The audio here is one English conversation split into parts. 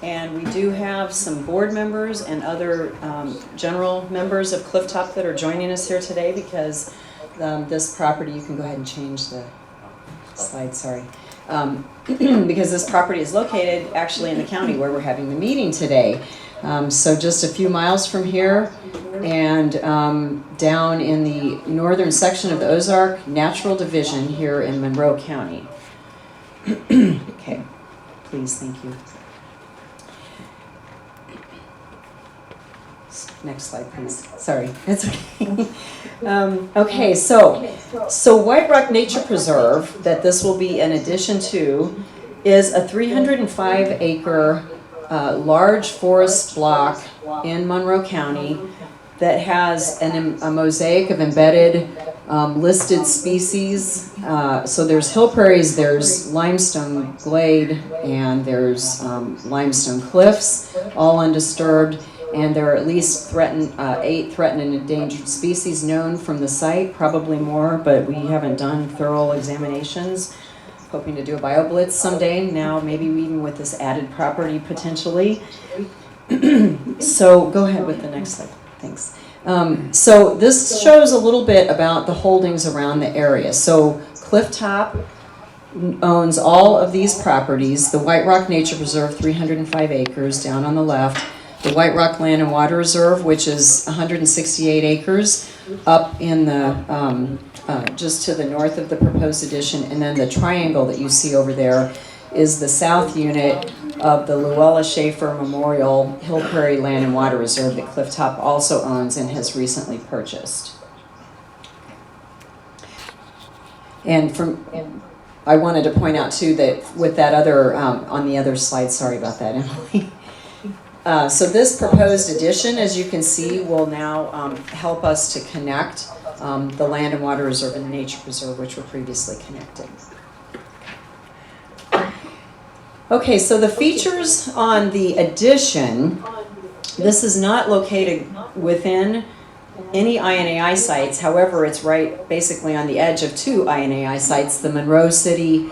And we do have some board members and other general members of Clifftop that are joining us here today because this property, you can go ahead and change the slide, sorry. Because this property is located actually in the county where we're having the meeting today. So just a few miles from here and down in the northern section of the Ozark Natural Division here in Monroe County. Okay, please, thank you. Next slide, please. Sorry, it's okay. Okay, so White Rock Nature Preserve, that this will be an addition to, is a 305-acre large forest block in Monroe County that has a mosaic of embedded listed species. So there's hill prairies, there's limestone glade, and there's limestone cliffs, all undisturbed. And there are at least 8 threatened and endangered species known from the site, probably more, but we haven't done thorough examinations. Hoping to do a BioBlitz someday, now maybe even with this added property potentially. So go ahead with the next slide, thanks. So this shows a little bit about the holdings around the area. So Clifftop owns all of these properties. The White Rock Nature Preserve, 305 acres down on the left. The White Rock Land and Water Reserve, which is 168 acres up in the, just to the north of the proposed addition. And then the triangle that you see over there is the south unit of the Luella Schaefer Memorial Hill Prairie Land and Water Reserve that Clifftop also owns and has recently purchased. And I wanted to point out too that with that other, on the other slide, sorry about that, Emily. So this proposed addition, as you can see, will now help us to connect the Land and Water Reserve and the Nature Preserve, which were previously connected. Okay, so the features on the addition, this is not located within any INAI sites. However, it's right basically on the edge of 2 INAI sites, the Monroe City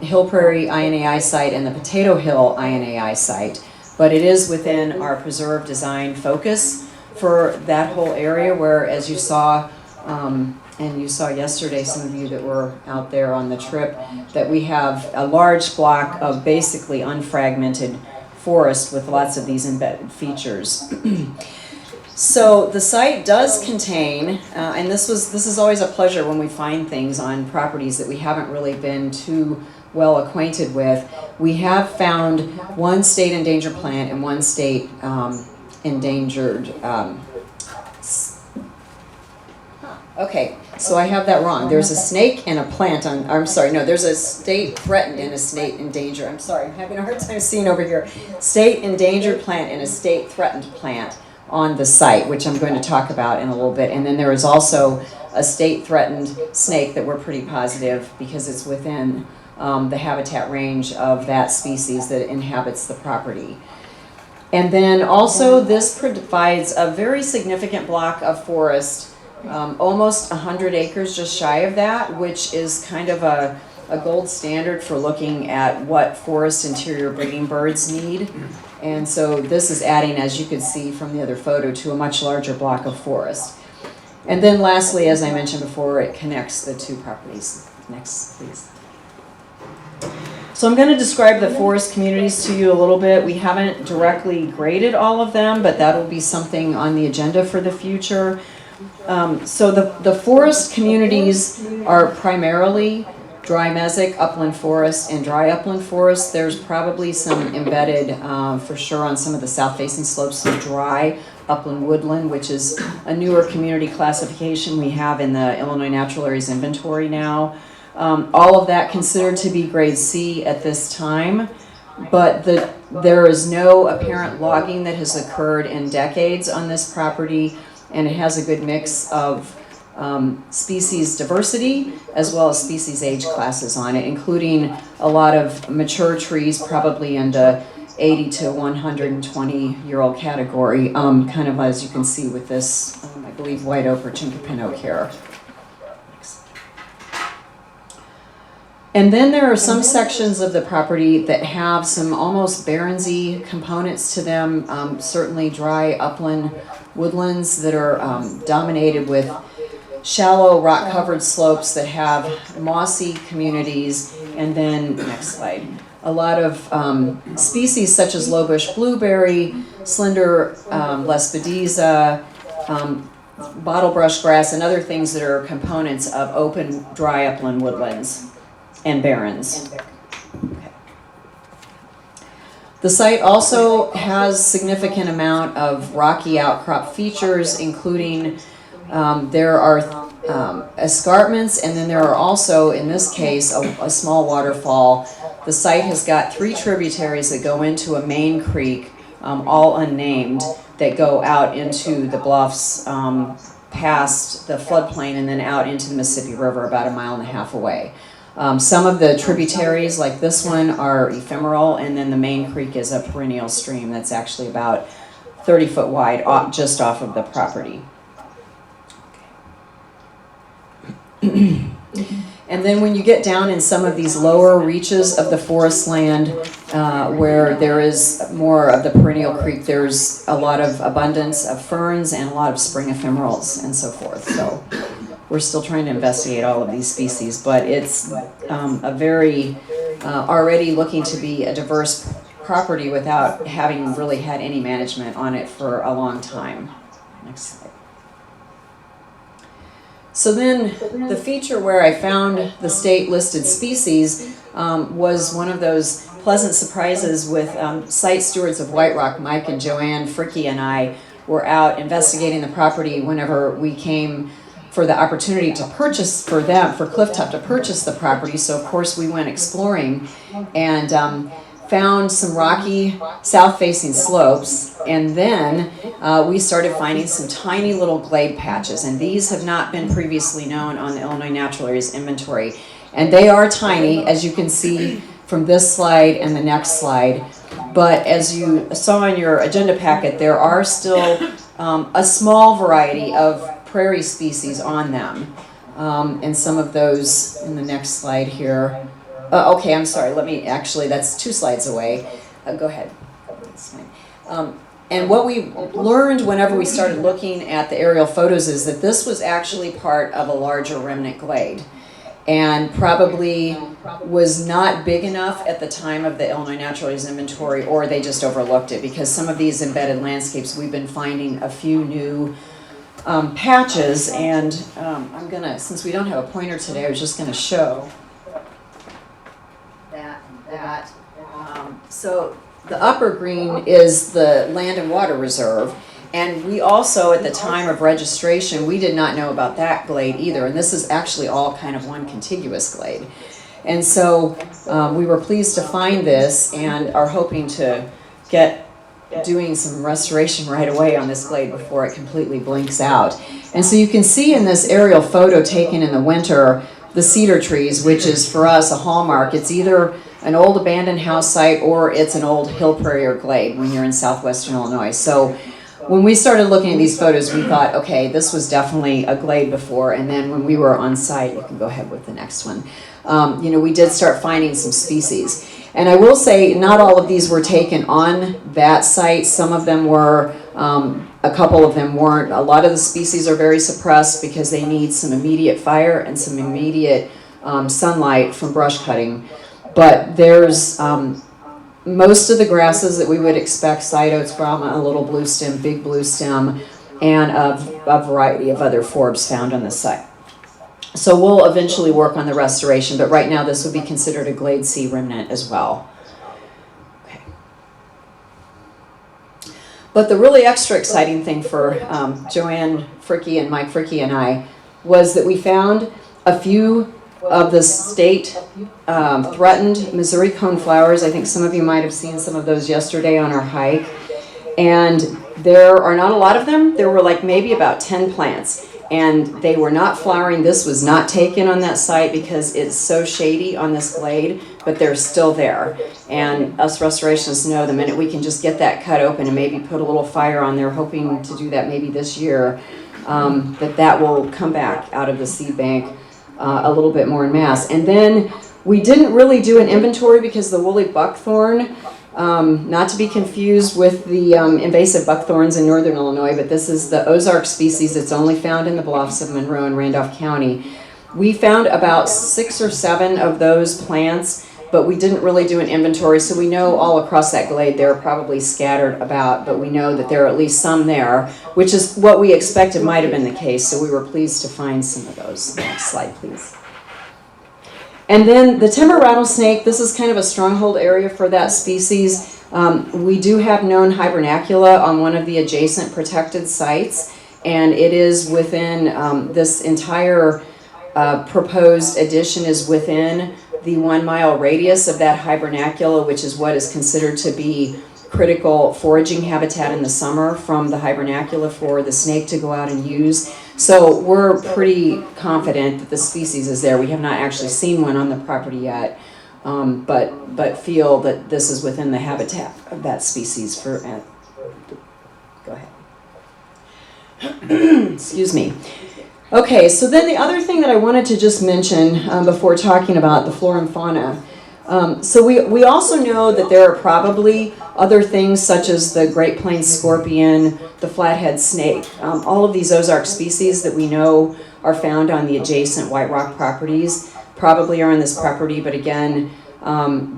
Hill Prairie INAI site and the Potato Hill INAI site. But it is within our preserve design focus for that whole area where, as you saw, and you saw yesterday, some of you that were out there on the trip, that we have a large block of basically unfragmented forest with lots of these embedded features. So the site does contain, and this is always a pleasure when we find things on properties that we haven't really been too well acquainted with. We have found 1 state endangered plant and 1 state endangered. Okay, so I have that wrong. There's a snake and a plant on. I'm sorry. No, there's a state threatened and a state endangered. I'm sorry. I'm having a hard time seeing over here. State endangered plant and a state threatened plant on the site, which I'm going to talk about in a little bit. And then there is also a state threatened snake that we're pretty positive because it's within the habitat range of that species that inhabits the property. And then also this provides a very significant block of forest, almost 100 acres, just shy of that, which is kind of a gold standard for looking at what forest interior breeding birds need. And so this is adding, as you could see from the other photo, to a much larger block of forest. And then lastly, as I mentioned before, it connects the 2 properties. Next, please. So I'm going to describe the forest communities to you a little bit. We haven't directly graded all of them, but that will be something on the agenda for the future. So the forest communities are primarily dry mesic, upland forest, and dry upland forest. There's probably some embedded, for sure, on some of the south-facing slopes, some dry upland woodland, which is a newer community classification we have in the Illinois Natural Areas Inventory now. All of that considered to be grade C at this time, but there is no apparent logging that has occurred in decades on this property, and it has a good mix of species diversity as well as species age classes on it, including a lot of mature trees, probably in the 80 to 120-year-old category, kind of as you can see with this, I believe, white oak or chinkapin oak here. And then there are some sections of the property that have some almost barrensy components to them, certainly dry upland woodlands that are dominated with shallow rock-covered slopes that have mossy communities, and then, next slide, a lot of species such as lowbush blueberry, slender lespedeza, bottlebrush grass, and other things that are components of open dry upland woodlands and barrens. Okay. The site also has significant amount of rocky outcrop features, including there are escarpments, and then there are also, in this case, a small waterfall. The site has got 3 tributaries that go into a main creek, all unnamed, that go out into the bluffs past the floodplain and then out into the Mississippi River about 1.5 miles away. Some of the tributaries, like this one, are ephemeral, and then the main creek is a perennial stream that's actually about 30 foot wide, just off of the property. And then when you get down in some of these lower reaches of the forest land, where there is more of the perennial creek, there's a lot of abundance of ferns and a lot of spring ephemerals and so forth. So we're still trying to investigate all of these species, but it's a very already looking to be a diverse property without having really had any management on it for a long time. Next slide. So then the feature where I found the state listed species was one of those pleasant surprises with site stewards of White Rock. Mike and Joanne Fricky and I were out investigating the property whenever we came for the opportunity to purchase for Clifftop to purchase the property. So of course we went exploring and found some rocky south-facing slopes, and then we started finding some tiny little glade patches, and these have not been previously known on the Illinois Natural Areas Inventory, and they are tiny, as you can see from this slide and the next slide. But as you saw in your agenda packet, there are still a small variety of prairie species on them, and some of those in the next slide here. Okay, I'm sorry, that's 2 slides away. Go ahead. That's fine. And what we learned whenever we started looking at the aerial photos is that this was actually part of a larger remnant glade, and probably was not big enough at the time of the Illinois Natural Areas Inventory, or they just overlooked it, because some of these embedded landscapes, we've been finding a few new patches, and I'm gonna, since we don't have a pointer today, I was just gonna show that. So the upper green is the Land and Water Reserve, and we also, at the time of registration, we did not know about that glade either, and this is actually all kind of one contiguous glade. And so we were pleased to find this and are hoping to get doing some restoration right away on this glade before it completely blinks out. And so you can see in this aerial photo taken in the winter the cedar trees, which is for us a hallmark. It's either an old abandoned house site or it's an old hill prairie or glade when you're in southwestern Illinois. So when we started looking at these photos, we thought, okay, this was definitely a glade before. And then when we were on site, you can go ahead with the next one, we did start finding some species. And I will say not all of these were taken on that site. Some of them were, a couple of them weren't. A lot of the species are very suppressed because they need some immediate fire and some immediate sunlight from brush cutting. But there's most of the grasses that we would expect, side oats, brahma, a little blue stem, big blue stem, and a variety of other forbs found on the site. So we'll eventually work on the restoration, but right now this would be considered a Glade C remnant as well. Okay. But the really extra exciting thing for Joanne Fricky and Mike Fricky and I was that we found a few of the state threatened Missouri coneflowers. I think some of you might have seen some of those yesterday on our hike. And there are not a lot of them. There were like maybe about 10 plants. And they were not flowering. This was not taken on that site because it's so shady on this glade, but they're still there. And us restorationists know the minute we can just get that cut open and maybe put a little fire on there, hoping to do that maybe this year, that will come back out of the seed bank a little bit more in mass. And then We didn't really do an inventory because the woolly buckthorn, not to be confused with the invasive buckthorns in northern Illinois, but this is the Ozark species that's only found in the bluffs of Monroe and Randolph County. We found about 6 or 7 of those plants, but we didn't really do an inventory, so we know all across that glade they're probably scattered about, but we know that there are at least some there, which is what we expected might have been the case, so we were pleased to find some of those. Next slide, please. And then the timber rattlesnake, this is kind of a stronghold area for that species. We do have known hibernacula on one of the adjacent protected sites, and it is within this entire proposed addition is within the 1 mile radius of that hibernacula, which is what is considered to be critical foraging habitat in the summer from the hibernacula for the snake to go out and use. So we're pretty confident that the species is there. We have not actually seen one on the property yet, but feel that this is within the habitat of that species for, go ahead. Excuse me. Okay, so then the other thing that I wanted to just mention before talking about the flora and fauna, so we also know that there are probably other things such as the Great Plains scorpion, the flathead snake, all of these Ozark species that we know are found on the adjacent White Rock properties probably are on this property, but again,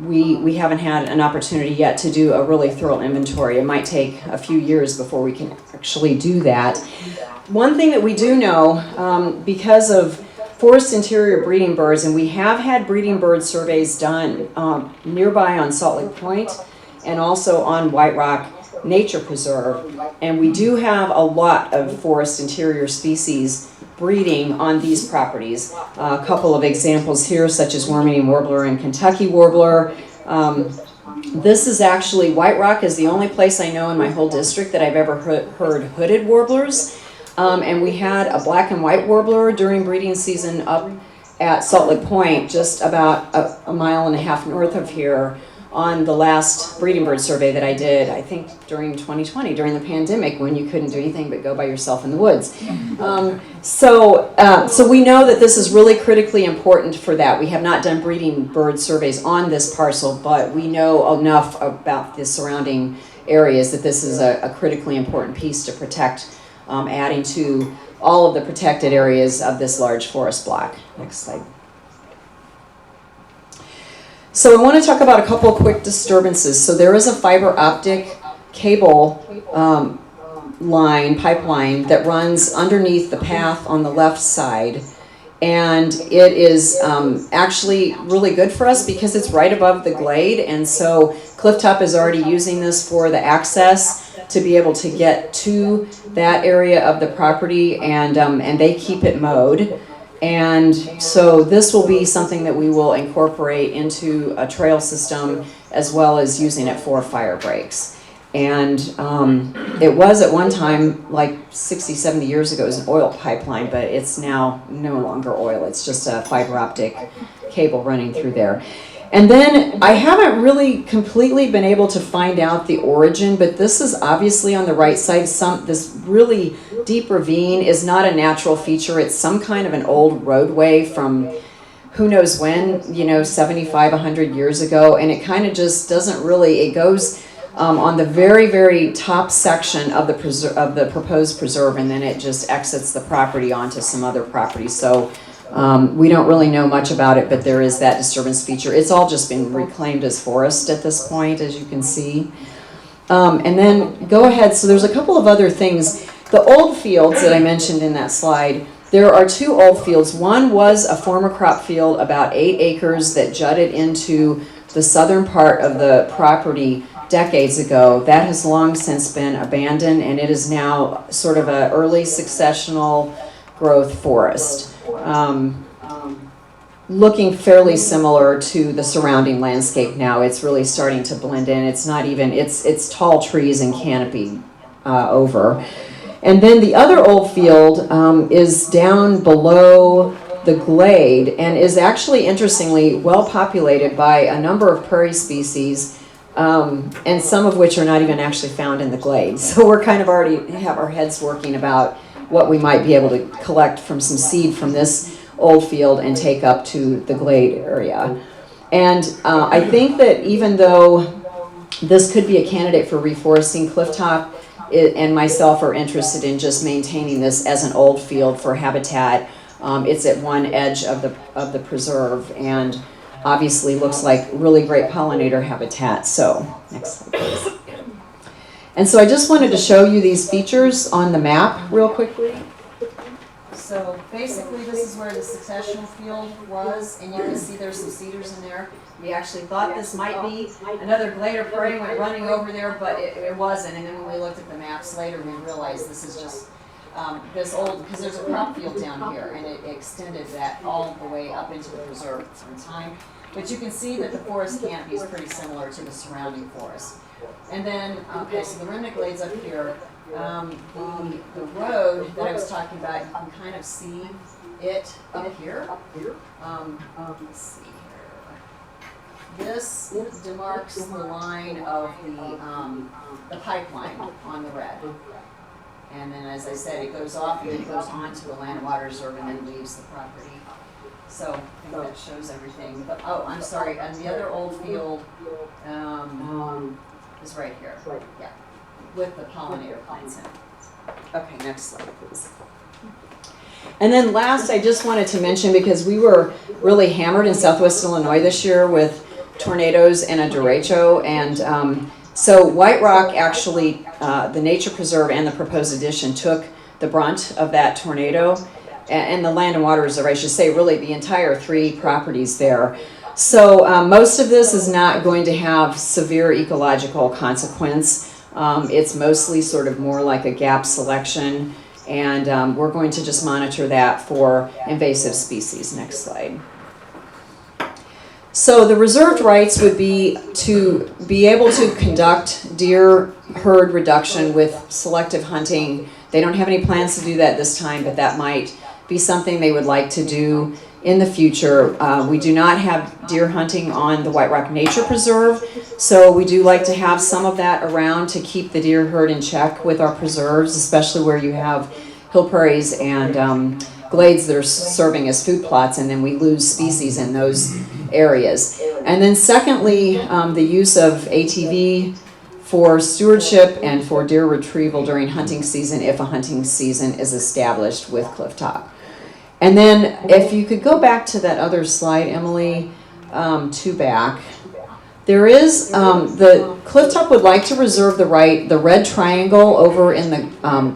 we haven't had an opportunity yet to do a really thorough inventory. It might take a few years before we can actually do that. One thing that we do know, because of forest interior breeding birds, and we have had breeding bird surveys done nearby on Salt Lake Point and also on White Rock Nature Preserve, and we do have a lot of forest interior species breeding on these properties. A couple of examples here, such as worm-eating warbler and Kentucky warbler. This is actually, White Rock is the only place I know in my whole district that I've ever heard hooded warblers. And we had a black and white warbler during breeding season up at Salt Lake Point, just about a mile and a half north of here, on the last breeding bird survey that I did, I think during 2020, during the pandemic, when you couldn't do anything but go by yourself in the woods. So we know that this is really critically important for that. We have not done breeding bird surveys on this parcel, but we know enough about the surrounding areas that this is a critically important piece to protect, adding to all of the protected areas of this large forest block. Next slide. So I want to talk about a couple quick disturbances. So there is a fiber optic cable pipeline that runs underneath the path on the left side. And it is actually really good for us because it's right above the glade. And so Clifftop is already using this for the access to be able to get to that area of the property, and they keep it mowed. And so this will be something that we will incorporate into a trail system as well as using it for fire breaks. And it was at one time, like 60, 70 years ago, it was an oil pipeline, but it's now no longer oil. It's just a fiber optic cable running through there. And then I haven't really completely been able to find out the origin, but this is obviously on the right side. This really deep ravine is not a natural feature. It's some kind of an old roadway from who knows when, 75, 100 years ago. And it kind of just doesn't really, it goes on the very, very top section of the proposed preserve, and then it just exits the property onto some other property. So we don't really know much about it, but there is that disturbance feature. It's all just been reclaimed as forest at this point, as you can see. And then go ahead, so there's a couple of other things. The old fields that I mentioned in that slide, there are 2 old fields. One was a former crop field, about 8 acres, that jutted into the southern part of the property decades ago. That has long since been abandoned, and it is now sort of an early successional growth forest. Looking fairly similar to the surrounding landscape now. It's really starting to blend in. It's not even, it's tall trees and canopy over. And then the other old field is down below the glade and is actually, interestingly, well populated by a number of prairie species, and some of which are not even actually found in the glade. So we're kind of already have our heads working about what we might be able to collect from some seed from this old field and take up to the glade area. And I think that even though this could be a candidate for reforesting, Clifftop and myself are interested in just maintaining this as an old field for habitat. It's at one edge of the preserve, and obviously looks like really great pollinator habitat. So next slide, please. And so I just wanted to show you these features on the map real quickly. So basically this is where the successional field was, and you can see there's some cedars in there. We actually thought this might be another glade or prairie went running over there, but it wasn't. And then when we looked at the maps later, we realized this is just this old, because there's a crop field down here, and it extended that all the way up into the preserve in time. But you can see that the forest canopy is pretty similar to the surrounding forest. And then, okay, so the remnant glades up here. The road that I was talking about, you can kind of see it up here. Let's see here. This demarks the line of the pipeline on the red. And then, as I said, it goes off and it goes onto a land and water reserve and then leaves the property. So I think that shows everything. But oh, I'm sorry. And the other old field is right here. Yeah, with the pollinator plants in it. Okay, next slide, please. And then last, I just wanted to mention, because we were really hammered in Southwest Illinois this year with tornadoes and a derecho, and so White Rock actually, the nature preserve and the proposed addition took the brunt of that tornado, and the land and water reserve, I should say, really the entire 3 properties there. So most of this is not going to have severe ecological consequence. It's mostly sort of more like a gap selection, and we're going to just monitor that for invasive species. Next slide. So the reserved rights would be to be able to conduct deer herd reduction with selective hunting. They don't have any plans to do that this time, but that might be something they would like to do in the future. We do not have deer hunting on the White Rock Nature Preserve, so we do like to have some of that around to keep the deer herd in check with our preserves, especially where you have hill prairies and glades that are serving as food plots, and then we lose species in those areas. And then secondly, the use of ATV for stewardship and for deer retrieval during hunting season, if a hunting season is established with Clifftop. And then if you could go back to that other slide, Emily, 2 back. There is, the Clifftop would like to reserve the right, the red triangle over in the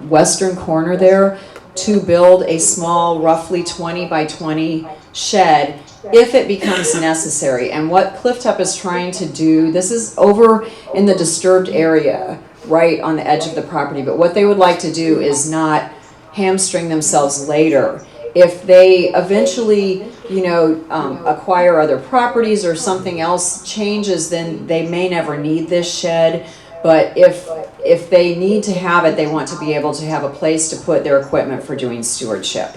western corner there, to build a small, roughly 20 by 20 shed if it becomes necessary. And what Clifftop is trying to do, this is over in the disturbed area, right on the edge of the property, but what they would like to do is not hamstring themselves later. If they eventually, acquire other properties or something else changes, then they may never need this shed. But if they need to have it, they want to be able to have a place to put their equipment for doing stewardship.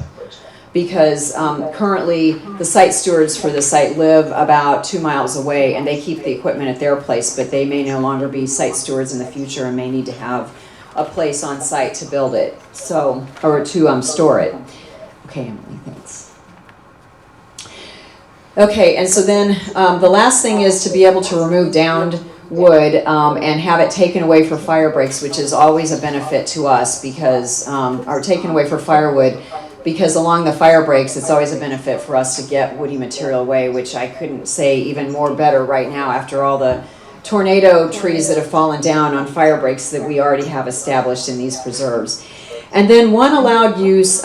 Because currently the site stewards for the site live about 2 miles away, and they keep the equipment at their place, but they may no longer be site stewards in the future and may need to have a place on site to build it, so, or to store it. Okay, Emily, thanks. Okay, and so then the last thing is to be able to remove downed wood and have it taken away for fire breaks, which is always a benefit to us because, or taken away for firewood, because along the fire breaks, it's always a benefit for us to get woody material away, which I couldn't say even more better right now after all the tornado trees that have fallen down on fire breaks that we already have established in these preserves. And then one allowed use,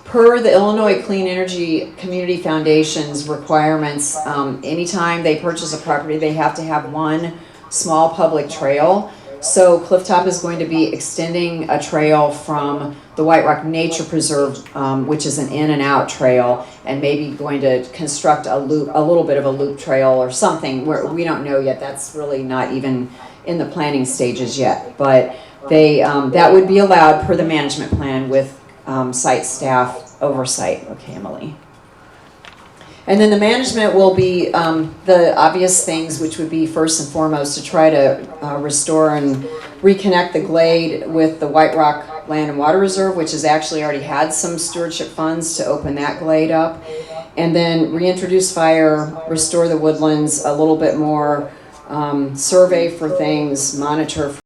per the Illinois Clean Energy Community Foundation's requirements, anytime they purchase a property, they have to have one small public trail. So Clifftop is going to be extending a trail from the White Rock Nature Preserve, which is an in and out trail, and maybe going to construct a loop, a little bit of a loop trail or something, where we don't know yet. That's really not even in the planning stages yet, but they that would be allowed per the management plan with site staff oversight. Okay, Emily. And then the management will be the obvious things, which would be first and foremost to try to restore and reconnect the glade with the White Rock Land and Water Reserve, which has actually already had some stewardship funds to open that glade up. and then reintroduce fire, restore the woodlands a little bit more, survey for things, monitor